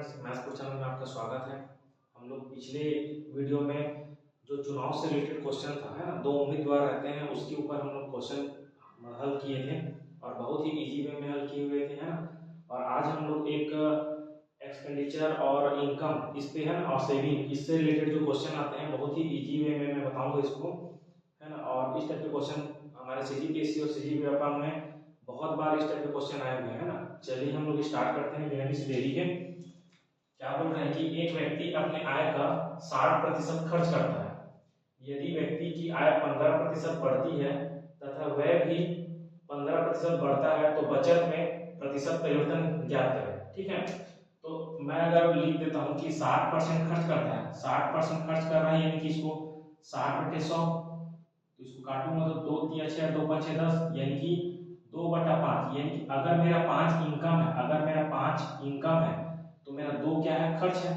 Friends, maths को channel में आपका स्वागत है। हम लोग पिछले वीडियो में जो चुनाव से रिलेटेड क्वेश्चन था है ना, दो उम्मीदवार रहते हैं उसके ऊपर हम लोग क्वेश्चन हल किए थे और बहुत ही इजी वे में हल किए हुए थे है ना। और आज हम लोग एक एक्सपेंडिचर और इनकम इस पे है ना और सेविंग इससे रिलेटेड जो क्वेश्चन आते हैं बहुत ही इजी वे में मैं बताऊंगा इसको है ना। और इस टाइप के क्वेश्चन हमारे सीजीपीएससी और सीजीपीएफएम में बहुत बार इस टाइप के क्वेश्चन आए हुए हैं ना। चलिए हम लोग स्टार्ट करते हैं बिना किसी देरी के। क्या बोल रहे हैं कि एक व्यक्ति अपने आय का 60% खर्च करता है। यदि व्यक्ति की आय 15% बढ़ती है तथा वह भी 15% बढ़ता है तो बचत में प्रतिशत परिवर्तन ज्ञात करें। ठीक है, तो मैं अगर लिख देता हूं कि 60% खर्च करता है, 60% खर्च कर रहा है यानी कि इसको 60/100, तो इसको काटूंगा तो 2 3 6 2 5 6 10 यानी कि 2/5। यानी कि अगर मेरा 5 इनकम है, अगर मेरा 5 इनकम है तो मेरा 2 क्या है, खर्च है।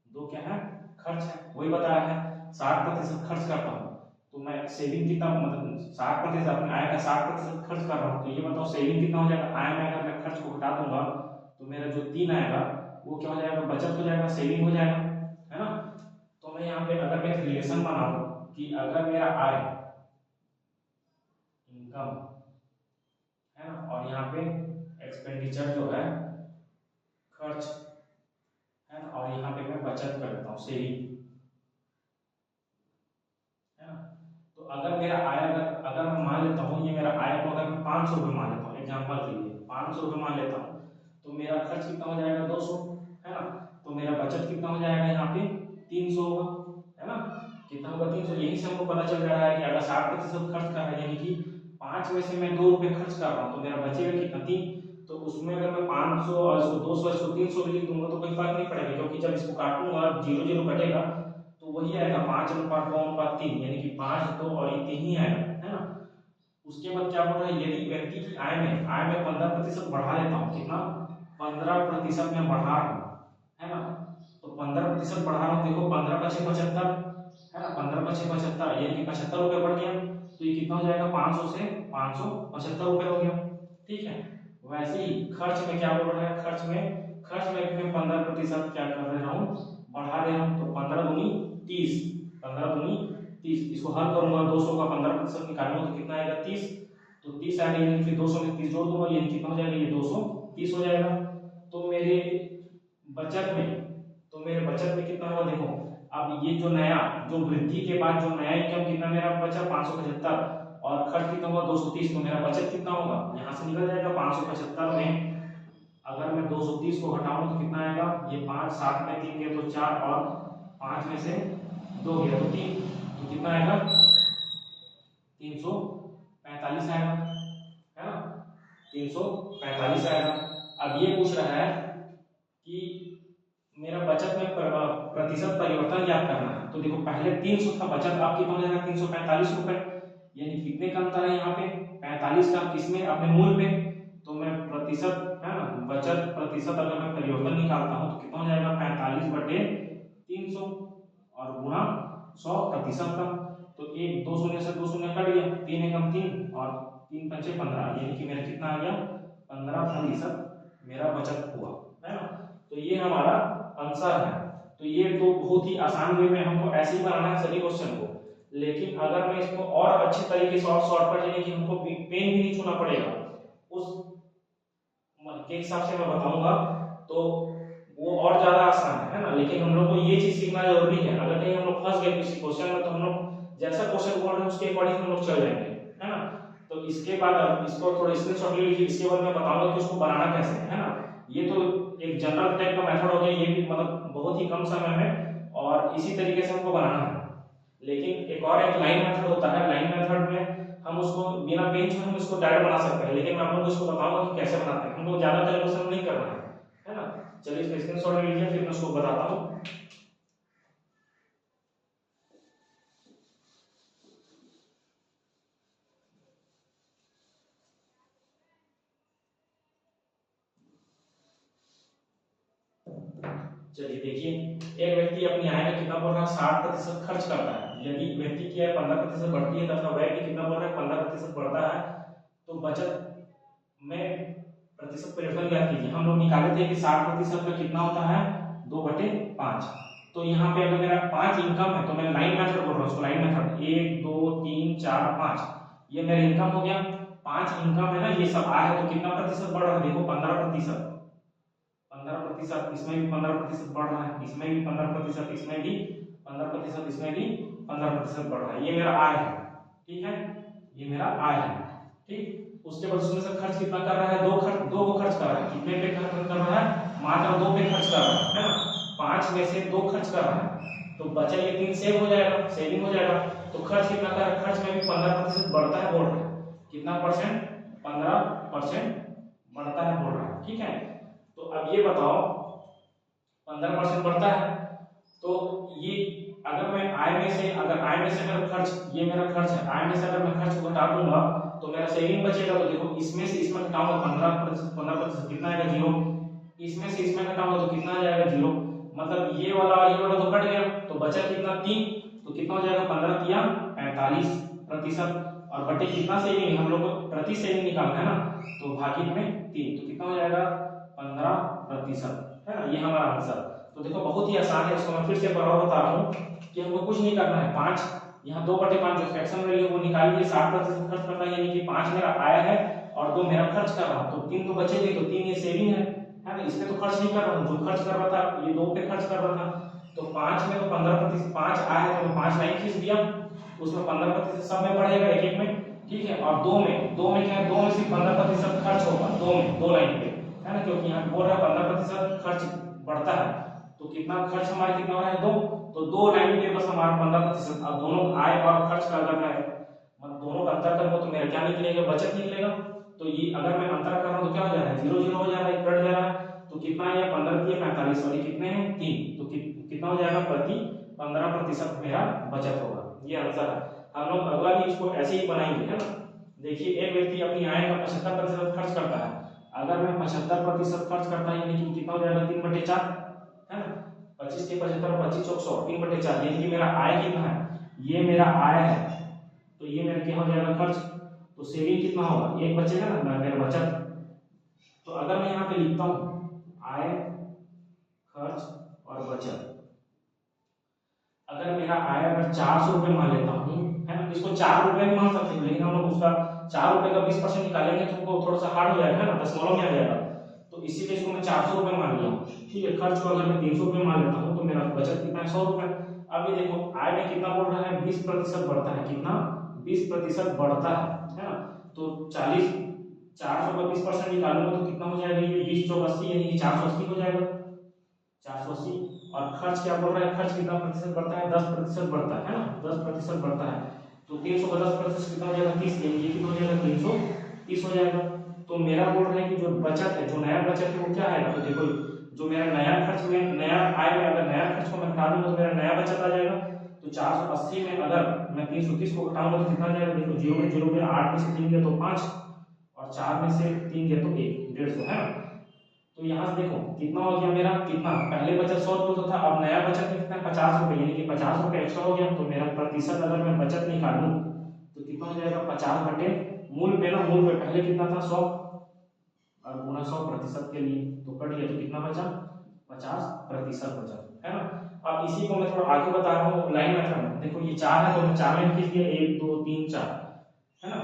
2 क्या है, खर्च है। वही बताया है 60% खर्च करता हूँ तो मैं सेविंग कितना, मतलब 60% अपने आय का 60% खर्च कर रहा हूँ तो ये बताओ सेविंग कितना हो जाएगा। आय में अगर मैं खर्च को घटा दूंगा तो मेरा जो 3 आएगा वो क्या हो जाएगा, बचत हो जाएगा, सेविंग हो जाएगा है ना। तो मैं यहाँ पे अगर मैं रिलेशन बनाऊं कि अगर मेरा आय इनकम है ना और यहाँ पे एक्सपेंडिचर जो है खर्च है ना और यहाँ पे मैं बचत कर देता हूँ सेविंग है ना। तो अगर मेरा आय अगर मैं मान लेता हूँ ये मेरा आय को अगर मैं 500 रुपये मान लेता हूँ, एग्जाम्पल के लिए 500 रुपये मान लेता हूँ तो मेरा खर्च कितना हो जाएगा 200 है ना। तो मेरा बचत कितना हो जाएगा यहाँ पे 300 होगा है ना। कितना होगा 300। यही से हमको पता चल रहा है कि अगर 60% खर्च कर रहा है यानी कि 5 में से मैं 2 रुपये खर्च कर रहा हूँ तो मेरा बचेगा कितना 3। तो उसमें अगर मैं 500 और इसको 200 इसको 300 भी लिख दूंगा तो कोई फर्क नहीं पड़ेगा क्योंकि जब इसको काटूंगा 0 0 कटेगा तो वही आएगा 5/2/3 यानी कि 5 2 और ये 3 ही आएगा है ना। उसके बाद क्या बोल रहा है, यदि व्यक्ति की आय में 15% बढ़ा देता हूँ, कितना 15% में बढ़ा रहा हूँ है ना। तो 15% बढ़ा रहा हूँ, देखो 15×6 = 75 है ना, 15×6 = 75 यानी कि 75 रुपये बढ़ गया। तो ये कितना हो जाएगा 500 से 575 रुपये हो गया। ठीक है, वैसे ही खर्च में क्या बोल रहा है, खर्च में मैं 15% क्या कर रहा हूँ, बढ़ा रहा हूँ। तो 15 दूनी 30, 15 दूनी 30, इसको हल करूंगा 200 का 15% निकालूंगा तो कितना आएगा 30। तो 30 आएगा यानी फिर 200 में 30 जोड़ दूंगा यानी कितना हो जाएगा, ये 230 हो जाएगा। तो मेरे बचत में कितना होगा, देखो अब ये जो नया जो वृद्धि के बाद जो नया इनकम कितना मेरा बचा 575 और खर्च कितना हुआ 230, तो मेरा बचत कितना होगा यहाँ से निकल जाएगा 575 में अगर मैं 230 को घटाऊं तो कितना आएगा, ये 5 7 में 3 गया तो 4 और 5 में से 2 गया तो 3, तो कितना आएगा 345 आएगा है ना, 345 आएगा। अब ये पूछ रहा है कि मेरा बचत में प्रतिशत परिवर्तन ज्ञात करना है। तो देखो पहले 300 था बचत, अब कितना हो जाएगा 345 रुपए, यानी कितने का अंतर है यहाँ पे 45 का, किसमें अपने मूल में। तो मैं प्रतिशत है ना, बचत प्रतिशत अगर मैं परिवर्तन निकालता हूँ तो कितना हो जाएगा 45/300 और गुणा 100% का। तो एक 2 शून्य से 2 शून्य कट गया, 3 एकम 3 और 3 पंचे 15 यानी कि मेरा कितना आ गया 15% मेरा बचत हुआ है ना। तो ये हमारा आंसर है। तो ये तो बहुत ही आसान वे में हमको ऐसे ही बनाना है सभी क्वेश्चन को, लेकिन अगर मैं इसको और अच्छे तरीके से और शॉर्टकट यानी कि हमको पेन भी नहीं छूना पड़ेगा उस के हिसाब से मैं बताऊंगा तो वो और ज्यादा आसान है ना। लेकिन हम लोग को ये चीज सीखना जरूरी है, अगर कहीं हम लोग फंस गए किसी क्वेश्चन में तो हम लोग जैसा क्वेश्चन बोल रहे हैं उसके अकॉर्डिंग हम लोग चल जाएंगे है ना। तो इसके बाद इसको थोड़ा स्क्रीनशॉट ले लीजिए, इसके बाद मैं बताऊंगा कि उसको बनाना कैसे है ना। ये तो एक जनरल टाइप का मेथड हो गया, ये भी मतलब बहुत ही कम समय में और इसी तरीके से हमको बनाना है। लेकिन एक और एक लाइन मेथड होता है, लाइन मेथड में हम उसको बिना पेन छुए हम इसको डायरेक्ट बना सकते हैं, लेकिन मैं आप लोगों को इसको बताऊंगा कि कैसे बनाते हैं, हमको ज्यादा कैलकुलेशन नहीं करना है ना। चलिए इसका स्क्रीनशॉट ले लीजिए फिर मैं उसको बताता हूँ। चलिए देखिए, एक व्यक्ति अपनी आय में कितना बोल रहा है 60% खर्च करता है। यदि व्यक्ति की आय 15% बढ़ती है तथा व्यय भी कितना बोल रहा है 15% बढ़ता है तो बचत में प्रतिशत परिवर्तन ज्ञात कीजिए। हम लोग निकाले थे कि 60% का कितना होता है 2/5। तो यहाँ पे अगर मेरा 5 इनकम है तो मैं लाइन मेथड बोल रहा हूँ, उसको लाइन मेथड 1 2 3 4 5 ये मेरा इनकम हो गया। 5 इनकम है ना, ये सब आया है तो कितना प्रतिशत बढ़ रहा है देखो 15%। 15%, इसमें भी 15% बढ़ रहा है, इसमें भी 15%, इसमें भी 15%, इसमें भी 15% बढ़ रहा है। ये मेरा आय है, ठीक है, ये मेरा आय है, ठीक। उसके बाद उसमें से खर्च कितना कर रहा है, दो को खर्च कर रहा है। कितने पे खर्च कर रहा है, मात्र 2 पे खर्च कर रहा है ना। 5 में से 2 खर्च कर रहा है तो बचा ये 3 सेव हो जाएगा, सेविंग हो जाएगा। तो खर्च कितना कर रहा है, खर्च में भी 15% बढ़ता है बोल रहा है। कितना परसेंट, 15% बढ़ता है बोल रहा है, ठीक है। तो अब ये बताओ 15% बढ़ता है तो ये अगर मैं आय में से अगर खर्च, ये मेरा खर्च है, आय में से अगर मैं खर्च को घटा दूंगा तो मेरा सेविंग बचेगा। तो देखो इसमें से इसमें घटाऊंगा 15% कितना आएगा, 0। इसमें से इसमें घटाऊंगा तो कितना आ जाएगा, 0। मतलब ये वाला और ये वाला तो कट गया तो बचा कितना, 3। तो कितना हो जाएगा, 15 तिया 45%। और बटे कितना सेविंग, हम लोग को प्रति सेविंग निकालना है ना, तो भागित में 3 तो कितना हो जाएगा 15% है ना, ये हमारा आंसर। तो देखो बहुत ही आसान है, इसको मैं फिर से एक बार और बता रहा हूँ कि हमको कुछ नहीं करना है। 5 यहाँ 2/5 जो फ्रैक्शन वैल्यू वो निकालिए, 60% खर्च करना है, यानी कि 5 मेरा आया है और 2 मेरा खर्च कर रहा हूँ, तो 3 तो बचेगी, तो 3 ये सेविंग है ना। इसमें तो खर्च नहीं कर रहा हूँ, जो खर्च कर रहा था ये 2 पे खर्च कर रहा था। तो 5 में तो 15%, 5 आया है तो 5 लाइन खींच दिया, उसमें 15% सब में बढ़ेगा एक एक में, ठीक है। और 2 में क्या है, 2 में सिर्फ 15% खर्च होगा, 2 लाइन पे है ना, क्योंकि यहाँ बोल रहा है 15% खर्च बढ़ता है। तो कितना खर्च हमारे कितना हो रहा है, 2। तो 2 लाइन पे बस हमारा 15%। अब दोनों आय और खर्च का अगर मैं मतलब दोनों का अंतर करूंगा तो मेरा क्या निकलेगा, बचत निकलेगा। तो ये अगर मैं अंतर कर रहा हूँ तो क्या हो जा रहा है, 0 0 हो जा रहा है, कट जा रहा है। तो कितना है, 15 तिया 45 और ये कितने हैं, 3। तो कितना हो जाएगा, प्रति 15% मेरा बचत होगा। ये आंसर है। हम लोग अगला भी इसको ऐसे ही बनाएंगे, है ना। देखिए एक व्यक्ति अपनी आय का 75% खर्च करता है। अगर मैं 75% खर्च करता है यानी कि कितना हो जाएगा, 3/4 है ना। 25 के 75, 25 चौक 100, 3/4 यानी कि मेरा आय कितना है, ये मेरा आय है। तो ये मेरा क्या हो जाएगा, खर्च। तो सेविंग कितना होगा, 1 बचेगा ना, मेरा बचत। तो अगर मैं यहाँ पे लिखता हूँ आय, खर्च और बचत, अगर मेरा आय अगर 400 रुपए मान लेता हूँ, है ना, इसको 4 रुपए में मान सकते हैं, लेकिन हम लोग उसका 4 रुपए का 20% निकालेंगे तो हमको थोड़ा सा हार्ड हो जाएगा, है ना, दशमलव में आ जाएगा। तो इसीलिए इसको मैं 400 रुपए मान लिया, ठीक है। खर्च को अगर मैं 300 रुपए मान लेता हूँ तो मेरा बचत कितना है, 100 रुपए। अब ये देखो आय में कितना बढ़ रहा है, 20% बढ़ता है, कितना 20% बढ़ता है ना। तो 40, 400 का 20% निकालूंगा तो कितना हो जाएगा, ये 20 चौक 80 यानी कि 480 हो जाएगा, 480। और खर्च क्या बोल रहा है, खर्च कितना प्रतिशत बढ़ता है, 10% बढ़ता है ना, 10% बढ़ता है। तो 300 का 10% कितना हो जाएगा, 30, यानी कि कितना हो जाएगा, 330 हो जाएगा। तो मेरा बोल रहा है कि जो बचत है, जो नया बचत है वो क्या है, तो देखो जो मेरा नया खर्च में, नया आय में अगर नया खर्च को मैं घटा दूंगा तो मेरा नया बचत आ जाएगा। तो 480 में अगर मैं 330 को घटाऊंगा तो कितना जाएगा, देखो 0 में 0 में 8 में से 3 गया तो 5 और 4 में से 3 गया तो 1, 150 है ना। तो यहाँ से देखो कितना हो गया मेरा, कितना पहले बचत 100 रुपये था, अब नया बचत में कितना 50 रुपये, यानी कि 50 रुपये एक्स्ट्रा हो गया। तो मेरा प्रतिशत अगर मैं बचत निकालूं तो कितना हो जाएगा, 50 बटे मूल पे ना, मूल पे पहले कितना था 100 और गुना 100% के लिए तो कट गया, तो कितना बचा, 50% बचा, है ना। अब इसी को मैं थोड़ा आगे बता रहा हूँ लाइन मेथड में। देखो ये 4 है तो मैं 4 लाइन खींच दिया, 1 2 3 4, है ना,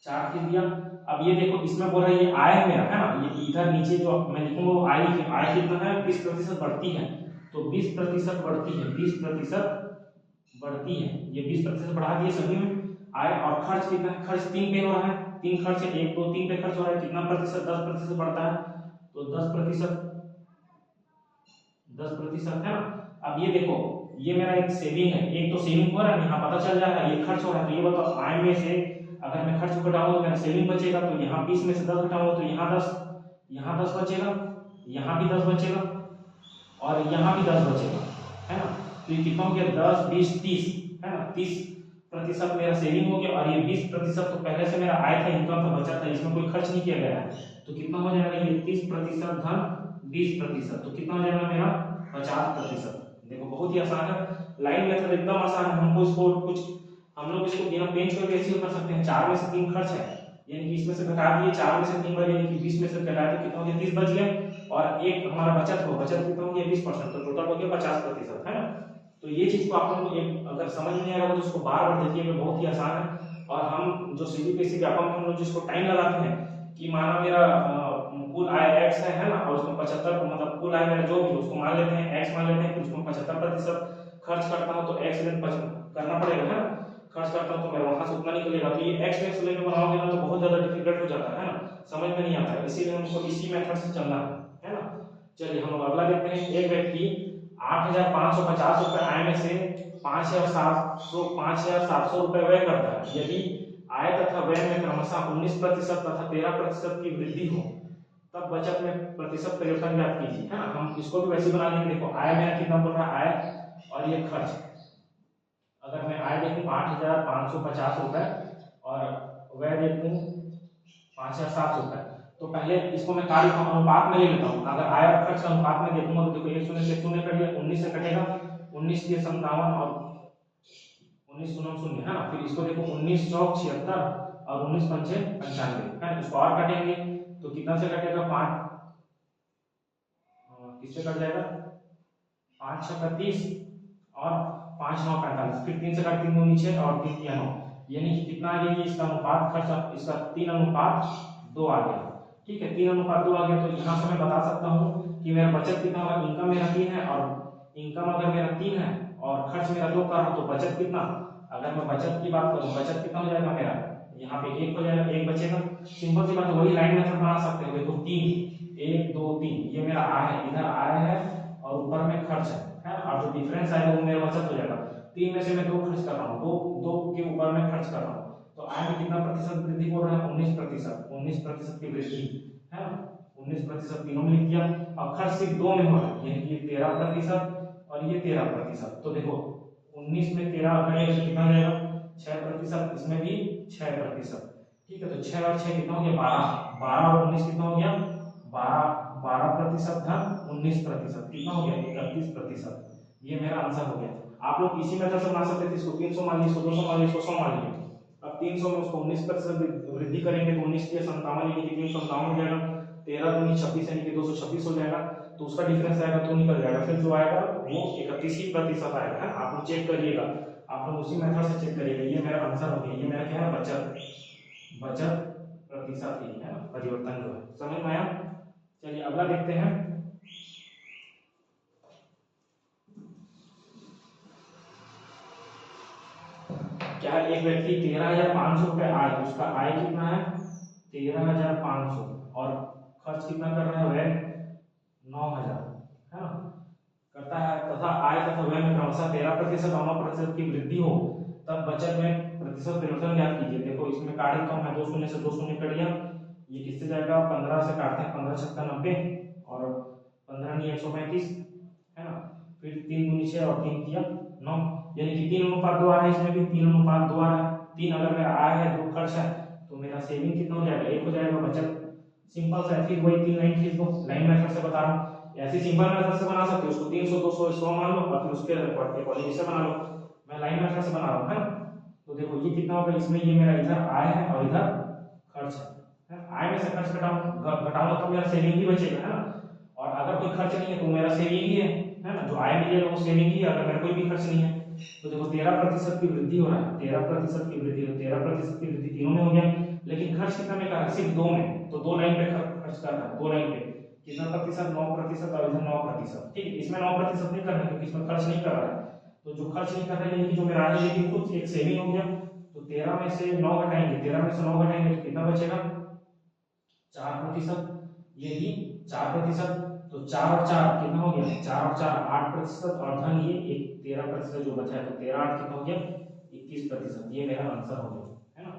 4 खींच दिया। अब ये देखो इसमें बोल रहा है ये आय है मेरा, है ना, ये इधर नीचे जो मैं लिखूंगा आय कितना है, 20% बढ़ती है। तो 20% बढ़ती है, 20% बढ़ती है, ये 20% बढ़ा दिए सभी में। आय और खर्च कितना है, खर्च 3 पे हो रहा है, 3 खर्च है, 1 2 3 पे खर्च हो रहा है, कितना प्रतिशत, 10% बढ़ता है। तो 10% है ना। अब ये देखो ये मेरा एक सेविंग है, एक तो सेविंग हो रहा है, यहाँ पता चल जाएगा ये खर्च हो रहा है। तो ये बताओ आय में से अगर मैं खर्च घटाऊंगा तो मेरा सेविंग बचेगा। तो यहाँ 20 में से 10 घटाऊंगा तो यहाँ 10, यहाँ 10 बचेगा, यहाँ भी 10 बचेगा और यहाँ भी 10 बचेगा, है ना। तो ये कितना हो गया, 10 20 30, है ना, 30% मेरा सेविंग हो गया। और ये 20% तो पहले से मेरा आय था, इनकम था, बचा था, इसमें कोई खर्च नहीं किया गया है। तो कितना हो जाएगा, ये 30% धन 20%, तो कितना हो जाएगा मेरा 50%। देखो बहुत ही आसान है, लाइन मेथड एकदम आसान है। हमको इसको कुछ हम लोग इसको बिना पेंच के भी ऐसे कर सकते हैं। 4 में से 3 खर्च है यानी कि इसमें से घटा दिए 4 में से 3 बार, यानी कि 20 में से घटाए तो कितना हो गया 30 बच गया, और एक हमारा बचत कितना हो गया 20%, तो टोटल हो गया 50%, है ना। तो ये चीज को आप लोगों को एक अगर समझ में नहीं आएगा तो उसको बार बार देखिएगा, बहुत ही आसान है। और हम जो सीडीपीएससी व्यापक में हम लोग जिसको टाइम लगाते हैं कि माना मेरा कुल आय x है ना, और उसमें 75 मतलब कुल आय मेरा जो भी उसको मान लेते हैं x मान लेते हैं, फिर उसमें 75% खर्च करता हूँ तो x करना पड़ेगा, है ना। खर्च करता हूँ तो मेरा वहां से उतना निकलेगा, तो ये x में लेके बनाओगे ना तो बहुत ज्यादा डिफिकल्ट हो जाता है ना, समझ में नहीं आता है, इसीलिए हमको इसी मेथड से चलना है ना। चलिए हम लोग अगला देखते हैं। एक व्यक्ति 8,550 रुपए आय में से 5,700 रुपए व्यय करता है। यदि आय तथा व्यय में क्रमशः 19% तथा 13% की वृद्धि हो तब बचत में प्रतिशत परिवर्तन ज्ञात कीजिए, है ना। हम इसको भी वैसे बना लेंगे। देखो आय मेरा कितना बोल रहा है, आय और ये खर्च, अगर मैं आय देखूं 8,550 रुपए और व्यय देखूं 5,700 रुपए, तो पहले इसको मैं कार्य अनुपात में ले लेता हूँ। अगर आय और खर्च का अनुपात में देखूंगा तो देखो 1 शून्य से 0 कट गया, 19 से कटेगा, 19 के 57 और 19 शून्य, है ना। फिर इसको देखो 19 चौक 76 और 19 पंचे 95, है ना। इसको और काटेंगे तो कितना से कटेगा, 5 किससे कट जाएगा, 5 6 31 और 5 9 45, फिर 3 से काट 3 2 नीचे और 3 3 9, यानी कि कितना आ गया, इसका अनुपात खर्च इसका 3:2 आ गया। ठीक है, 3:2 आ गया, तो यहाँ से मैं बता सकता हूँ कि मेरा बचत कितना होगा। इनकम मेरा 3 है और इनकम अगर मेरा 3 है और खर्च मेरा 2 कर रहा हूँ तो बचत कितना, अगर मैं बचत की बात करूँ बचत कितना हो जाएगा मेरा, यहाँ पे 1 हो जाएगा, 1 बचेगा। सिंपल सी बात है, वही लाइन मेथड बना सकते हो। देखो 3 1 2 3, ये मेरा आय है, इधर आय है और ऊपर में खर्च है, और जो डिफरेंस आएगा वो मेरा बचत हो जाएगा। 3 में से मैं 2 खर्च कर रहा हूँ, 2 के ऊपर में खर्च कर रहा हूँ, तो आय में कितना प्रतिशत वृद्धि बोल रहा है, 19% की वृद्धि, है ना। 19% तीनों में लिख दिया, और खर्च सिर्फ 2 में हो रहा है, यानी कि 13% और ये 13%। तो देखो 19 में 13 करेगा तो कितना जाएगा, 6%, इसमें भी 6%। ठीक है, तो 6 और 6 कितना हो गया, 12, 12 और 19 कितना हो गया, 12% धन 19% कितना हो गया, 31%। ये मेरा आंसर हो गया। आप लोग इसी मेथड से बना सकते थे, इसको 300 मान लीजिए, 200 मान लीजिए, 100 मान लीजिए। अब 300 में उसको 19% वृद्धि करेंगे तो 19 के 57 यानी कि 357 हो जाएगा, 13 दूनी 26 यानी कि 226 हो जाएगा, तो उसका डिफरेंस आएगा तो निकल जाएगा, फिर जो आएगा वो 31% आएगा, है। आप लोग चेक करिएगा, आप लोग उसी मेथड से चेक करिएगा। ये मेरा आंसर हो गया, ये मेरा क्या है, बचत प्रतिशत ही है, परिवर्तन जो है, समझ में आया। चलिए अगला देखते हैं। क्या एक व्यक्ति 13,500 रुपए आय, उसका आय कितना है 13,500 और खर्च कितना कर रहा है, व्यय 9,000, है ना, करता है, तथा आय तथा व्यय में क्रमशः 13% और 9% की वृद्धि हो तब बचत में प्रतिशत परिवर्तन ज्ञात कीजिए। देखो इसमें काट देता हूं मैं, 2 शून्य से 2 शून्य कट गया, ये किससे जाएगा, 15 से काटते हैं, 15 छक्का 90 और 15 नहीं 135, है ना। फिर 3 दूनी 6 और 3 किया 9, यानी कि 3:2 आ रहा है, इसमें भी 3:2 आ रहा है। 3 अगर मेरा आय है 2 खर्च है तो मेरा सेविंग कितना हो जाएगा, 1 हो जाएगा, बचत। सिंपल सा, फिर वही 3 लाइन खींच दो, लाइन मेथड से बता रहा हूँ, ऐसे सिंपल मेथड से बना सकते हो, उसको 300 200 100 मान लो और फिर उसके अकॉर्डिंग से बना लो। मैं लाइन मेथड से बना रहा हूँ, है ना। तो देखो ये कितना होगा, इसमें ये मेरा इधर आय है और इधर खर्च है। आय में से खर्च घटाऊंगा तो मेरा सेविंग ही बचेगा, है ना। और अगर कोई खर्च नहीं है तो मेरा सेविंग ही है ना, जो आय मिलेगा वो सेविंग ही है, अगर मेरा कोई भी खर्च नहीं है। तो देखो 13% की वृद्धि हो रहा है, 13% की वृद्धि, 13% की वृद्धि तीनों में हो गया, लेकिन खर्च कितना में कर रहा है, सिर्फ 2 में, तो 2 लाइन पे खर्च कर रहा है, 2 लाइन पे कितना प्रतिशत, 9% और इधर 9%। ठीक है, इसमें 9% नहीं करना है क्योंकि इसमें खर्च नहीं कर रहा है, तो जो खर्च नहीं कर रहा है यानी कि जो मेरा आय है खुद एक सेविंग हो गया। तो 13 में से 9 घटाएंगे, 13 में से 9 घटाएंगे तो कितना बचेगा, 4%, ये भी 4%, तो 4 और 4 कितना हो गया, 4 और 4 8%, और धन ये एक 13% जो बचा है, तो 13 8 कितना हो गया, 21%। ये मेरा आंसर हो गया, है ना।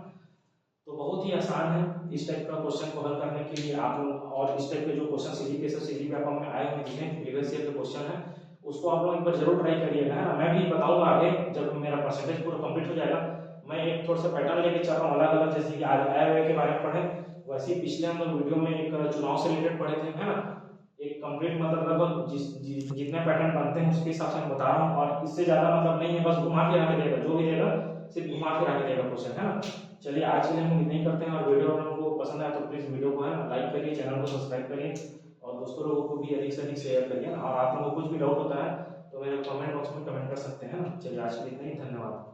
तो बहुत ही आसान है इस टाइप का क्वेश्चन को हल करने के लिए आप लोग, और इस टाइप के जो क्वेश्चन सीधी व्यापक में आए हुए हैं, प्रीवियस ईयर के क्वेश्चन है, उसको आप लोग एक बार जरूर ट्राई करिएगा, है ना। मैं भी बताऊंगा आगे जब मेरा परसेंटेज पूरा कंप्लीट हो जाएगा, मैं एक थोड़ा सा पैटर्न लेके चल रहा हूँ अलग अलग, जैसे कि आज आय के बारे में पढ़े, वैसे ही पिछले हम लोग वीडियो में एक चुनाव से रिलेटेड पढ़े थे, है ना। एक कंप्लीट मतलब लगभग जितने पैटर्न बनते हैं उसके हिसाब से मैं बता रहा हूँ, और इससे ज्यादा मतलब नहीं है, बस घुमा के आके देगा, जो भी देगा सिर्फ घुमा के आके देगा क्वेश्चन, है ना। चलिए आज के लिए हम इतना ही करते हैं, और वीडियो अगर आपको पसंद आया तो प्लीज़ वीडियो को है ना लाइक करिए, चैनल को सब्सक्राइब करिए और दोस्तों लोगों को भी अधिक से अधिक शेयर करिए ना। और आप लोगों को कुछ भी डाउट होता है तो मेरे कमेंट बॉक्स में कमेंट कर सकते हैं ना। चलिए आज के लिए इतना ही, धन्यवाद।